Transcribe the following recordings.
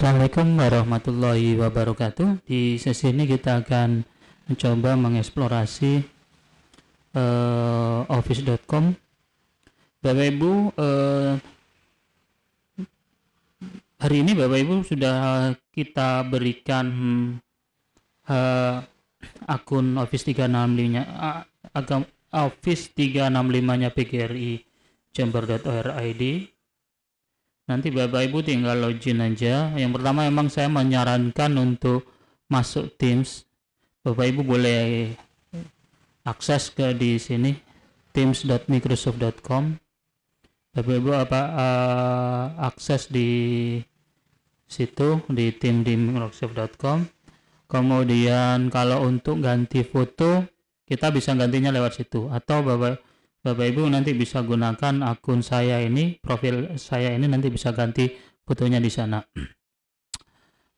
Assalamualaikum warahmatullahi wabarakatuh. Di sesi ini kita akan mencoba mengeksplorasi office.com. Bapak Ibu, hari ini Bapak Ibu sudah kita berikan akun Office 365-nya Office 365-nya PGRI Jember.or.id. Nanti Bapak Ibu tinggal login aja. Yang pertama memang saya menyarankan untuk masuk Teams. Bapak Ibu boleh akses ke di sini teams.microsoft.com. Bapak Ibu akses di situ di tim di microsoft.com. Kemudian kalau untuk ganti foto kita bisa gantinya lewat situ, atau Bapak Ibu nanti bisa gunakan akun saya ini, profil saya ini, nanti bisa ganti fotonya di sana.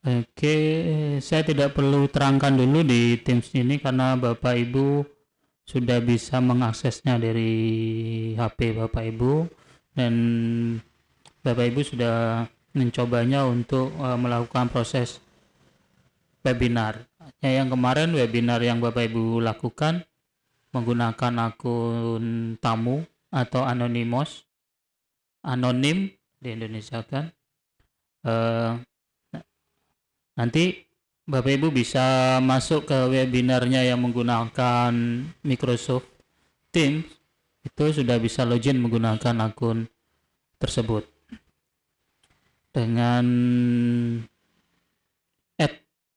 Oke, saya tidak perlu terangkan dulu di Teams ini karena Bapak Ibu sudah bisa mengaksesnya dari HP Bapak Ibu, dan Bapak Ibu sudah mencobanya untuk melakukan proses webinar. Yang kemarin webinar yang Bapak Ibu lakukan menggunakan akun tamu atau anonim di Indonesia kan. Nanti Bapak Ibu bisa masuk ke webinarnya yang menggunakan Microsoft Teams, itu sudah bisa login menggunakan akun tersebut dengan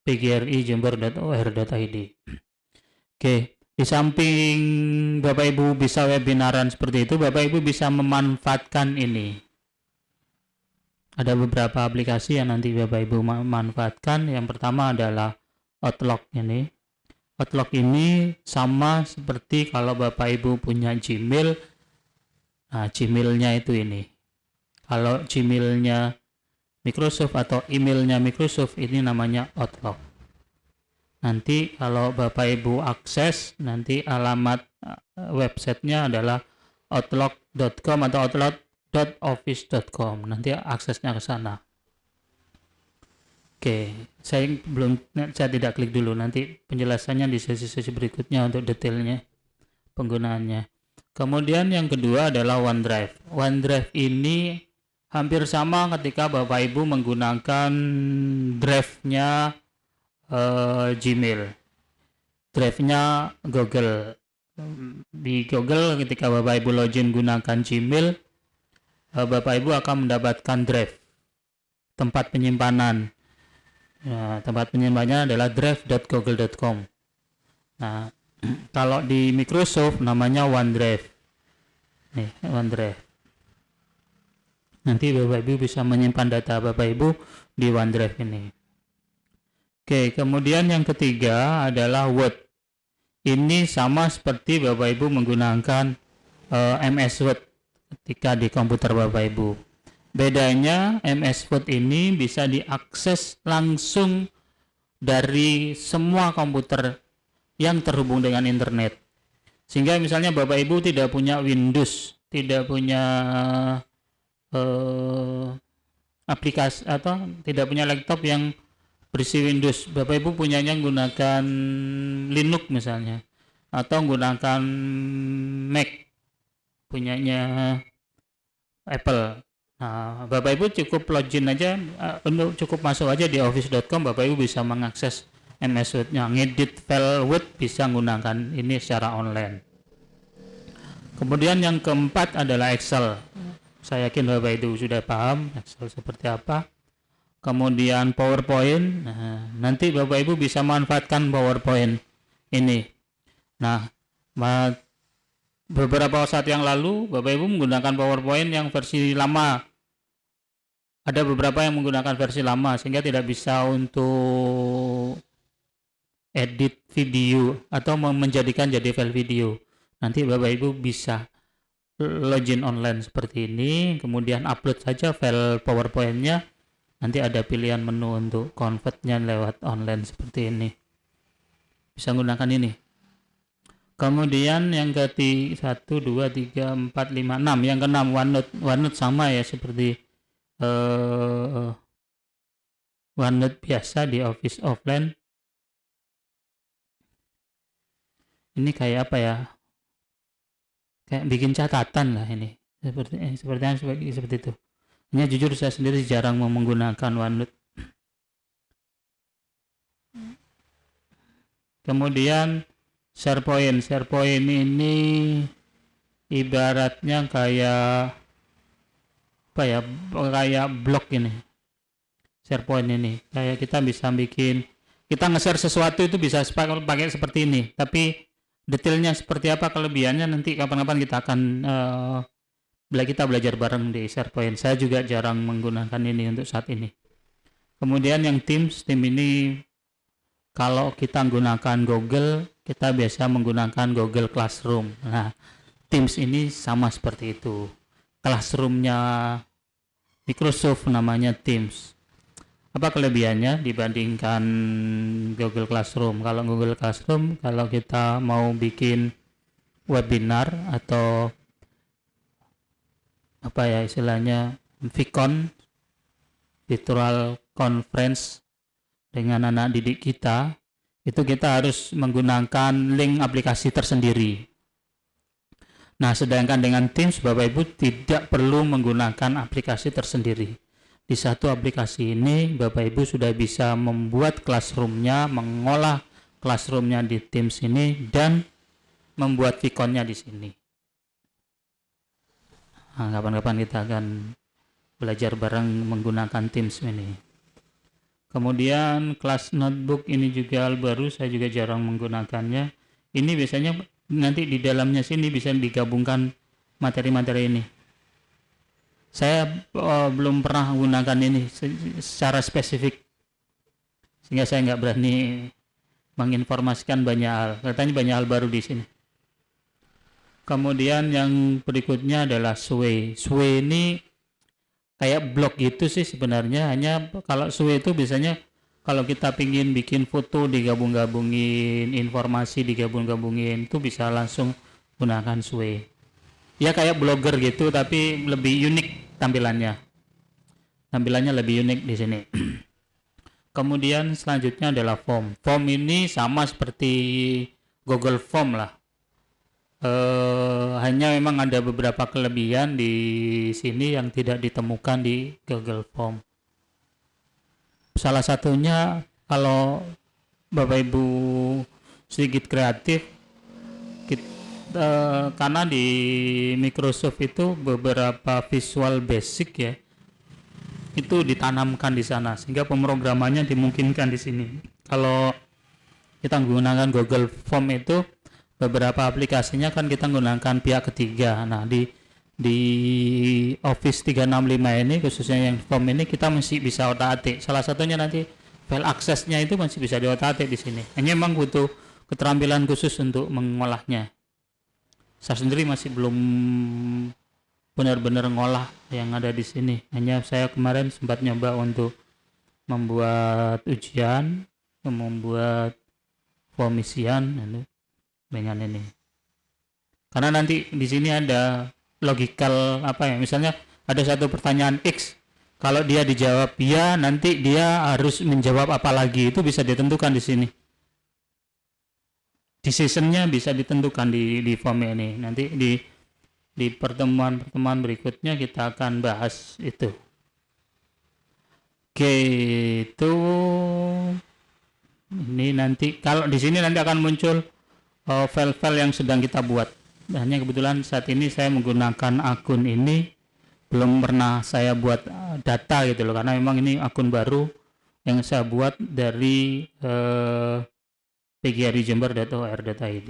@pgrijember.or.id. Oke. Di samping Bapak Ibu bisa webinaran seperti itu, Bapak Ibu bisa memanfaatkan ini. Ada beberapa aplikasi yang nanti Bapak Ibu manfaatkan. Yang pertama adalah Outlook ini. Outlook ini sama seperti kalau Bapak Ibu punya Gmail. Nah, Gmailnya itu ini. Kalau Gmailnya Microsoft atau emailnya Microsoft, ini namanya Outlook. Nanti kalau Bapak Ibu akses, nanti alamat websitenya adalah outlook.com atau outlook.office.com. Nanti aksesnya ke sana. Oke, saya tidak klik dulu. Nanti penjelasannya di sesi-sesi berikutnya untuk detailnya penggunaannya. Kemudian yang kedua adalah OneDrive. OneDrive ini hampir sama ketika Bapak Ibu menggunakan drive-nya Gmail, drive-nya Google. Di Google ketika Bapak Ibu login gunakan Gmail, Bapak Ibu akan mendapatkan drive, tempat penyimpanan. Nah, tempat penyimpanannya adalah drive.google.com. Nah, kalau di Microsoft namanya OneDrive. Nih, OneDrive. Nanti Bapak Ibu bisa menyimpan data Bapak Ibu di OneDrive ini. Oke, kemudian yang ketiga adalah Word. Ini sama seperti Bapak Ibu menggunakan MS Word ketika di komputer Bapak Ibu. Bedanya MS Word ini bisa diakses langsung dari semua komputer yang terhubung dengan internet. Sehingga misalnya Bapak Ibu tidak punya Windows, tidak punya aplikasi atau tidak punya laptop yang berisi Windows, Bapak Ibu punyanya menggunakan Linux misalnya, atau menggunakan Mac punyanya Apple. Nah, Bapak Ibu cukup login aja, cukup masuk aja di office.com, Bapak Ibu bisa mengakses MS Word-nya, ngedit file Word bisa menggunakan ini secara online. Kemudian yang keempat adalah Excel. Saya yakin Bapak Ibu sudah paham Excel seperti apa. Kemudian PowerPoint. Nah, nanti Bapak Ibu bisa manfaatkan PowerPoint ini. Nah, beberapa saat yang lalu Bapak Ibu menggunakan PowerPoint yang versi lama. Ada beberapa yang menggunakan versi lama sehingga tidak bisa untuk edit video atau menjadikan jadi file video. Nanti Bapak Ibu bisa login online seperti ini, kemudian upload saja file PowerPoint-nya. Nanti ada pilihan menu untuk convertnya lewat online seperti ini. Bisa menggunakan ini. Kemudian yang ketiga 1, 2, 3, 4, 5, 6. Yang keenam OneNote. OneNote sama ya seperti OneNote biasa di Office offline. Ini kayak apa ya? Kayak bikin catatan lah ini. Seperti itu. Hanya jujur saya sendiri jarang mau menggunakan OneNote. Kemudian SharePoint. SharePoint ini ibaratnya kayak apa ya? Kayak blog ini. SharePoint ini. Kayak kita bisa bikin, kita nge-share sesuatu itu bisa pakai seperti ini. Tapi detailnya seperti apa, kelebihannya nanti kapan-kapan kita akan kita belajar bareng di SharePoint. Saya juga jarang menggunakan ini untuk saat ini. Kemudian yang Teams ini kalau kita menggunakan Google, kita biasa menggunakan Google Classroom. Nah, Teams ini sama seperti itu. Classroom-nya Microsoft namanya Teams. Apa kelebihannya dibandingkan Google Classroom? Kalau Google Classroom, kalau kita mau bikin webinar atau apa ya istilahnya VCon, virtual conference dengan anak didik kita, itu kita harus menggunakan link aplikasi tersendiri. Nah, sedangkan dengan Teams, Bapak Ibu tidak perlu menggunakan aplikasi tersendiri. Di satu aplikasi ini, Bapak Ibu sudah bisa membuat classroom-nya, mengolah classroom-nya di Teams ini, dan membuat VCon-nya di sini. Nah, kapan-kapan kita akan belajar bareng menggunakan Teams ini. Kemudian kelas notebook ini juga baru, saya juga jarang menggunakannya. Ini biasanya nanti di dalamnya sini bisa digabungkan materi-materi ini. Saya belum pernah menggunakan ini secara spesifik, sehingga saya nggak berani menginformasikan banyak hal. Katanya banyak hal baru di sini. Kemudian yang berikutnya adalah Sway. Sway ini kayak blog gitu sih sebenarnya, hanya kalau Sway itu biasanya kalau kita pingin bikin foto digabung-gabungin, informasi digabung-gabungin, itu bisa langsung gunakan Sway. Ya kayak blogger gitu, tapi lebih unik tampilannya. Tampilannya lebih unik di sini. Kemudian selanjutnya adalah Form. Form ini sama seperti Google Form lah. Hanya memang ada beberapa kelebihan di sini yang tidak ditemukan di Google Form. Salah satunya kalau Bapak Ibu sedikit kreatif, karena di Microsoft itu beberapa visual basic ya, itu ditanamkan di sana sehingga pemrogramannya dimungkinkan di sini. Kalau kita menggunakan Google Form itu beberapa aplikasinya kan kita menggunakan pihak ketiga. Nah, di Office 365 ini khususnya yang form ini kita masih bisa otak-atik. Salah satunya nanti file aksesnya itu masih bisa diotak-atik di sini. Hanya memang butuh keterampilan khusus untuk mengolahnya. Saya sendiri masih belum benar-benar ngolah yang ada di sini. Hanya saya kemarin sempat nyoba untuk membuat ujian, membuat form isian dengan ini. Karena nanti di sini ada logical apa ya, misalnya ada satu pertanyaan X, kalau dia dijawab ya, nanti dia harus menjawab apa lagi, itu bisa ditentukan di sini. Decision-nya bisa ditentukan di form ini. Nanti di pertemuan berikutnya kita akan bahas itu. Oke, itu ini nanti kalau di sini nanti akan muncul file-file yang sedang kita buat. Hanya kebetulan saat ini saya menggunakan akun ini, belum pernah saya buat data gitu loh, karena memang ini akun baru yang saya buat dari pgrijember.or.id.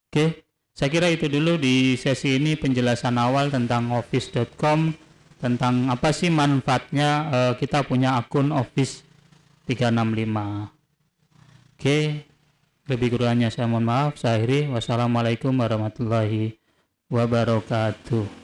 Oke, saya kira itu dulu di sesi ini penjelasan awal tentang office.com, tentang apa sih manfaatnya kita punya akun Office 365. Oke, lebih kurangnya saya mohon maaf. Saya akhiri. Wassalamualaikum warahmatullahi wabarakatuh.